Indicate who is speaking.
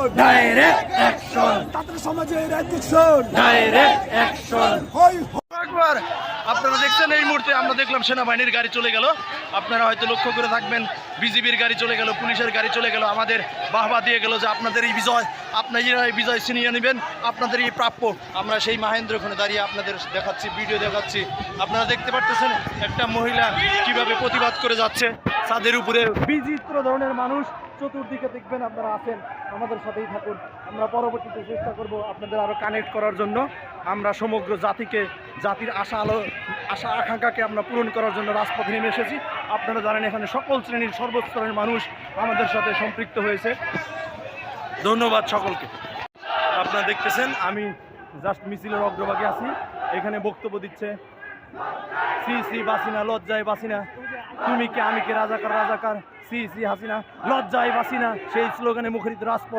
Speaker 1: Action,
Speaker 2: direct action,
Speaker 1: ছাত্র সমাজের action,
Speaker 2: direct action.
Speaker 1: হয়
Speaker 2: একবার আপনারা দেখছেন এই মুহূর্তে আমরা দেখলাম সেনাবাহিনীর গাড়ি চলে গেল। আপনারা হয়তো লক্ষ্য করে থাকবেন বিজিবির গাড়ি চলে গেল, পুলিশের গাড়ি চলে গেল, আমাদের বাহবা দিয়ে গেল যে আপনাদের এই বিজয়, আপনারা এই বিজয় ছিনিয়ে নেবেন, আপনাদের এই প্রাপ্য। আমরা সেই মাহেন্দ্রক্ষণে দাঁড়িয়ে আপনাদের দেখাচ্ছি, ভিডিও দেখাচ্ছি। আপনারা দেখতে পারতেছেন একটা মহিলা কিভাবে প্রতিবাদ করে যাচ্ছে ছাদের উপরে। বিচিত্র ধরনের মানুষ চতুর্দিকে দেখবেন, আপনারা আছেন, আমাদের সাথেই থাকুন। আমরা পরবর্তীতে চেষ্টা করব আপনাদের আরও কানেক্ট করার জন্য। আমরা সমগ্র জাতিকে, জাতির আশা আকাঙ্ক্ষাকে আমরা পূরণ করার জন্য রাজপথে নেমে এসেছি। আপনারা জানেন এখানে সকল শ্রেণীর সর্বস্তরের মানুষ আমাদের সাথে সম্পৃক্ত হয়েছে। ধন্যবাদ সকলকে। আপনারা দেখতেছেন আমি জাস্ট মিছিলের অগ্রভাগে আছি। এখানে বক্তব্য দিচ্ছে সি সি বাসিনা, লজ্জায় বাসিনা, তুমি কে আমি কে, রাজাকার রাজাকার, সি সি হাসিনা, লজ্জায় বাসিনা, সেই স্লোগানে মুখরিত রাজপথ।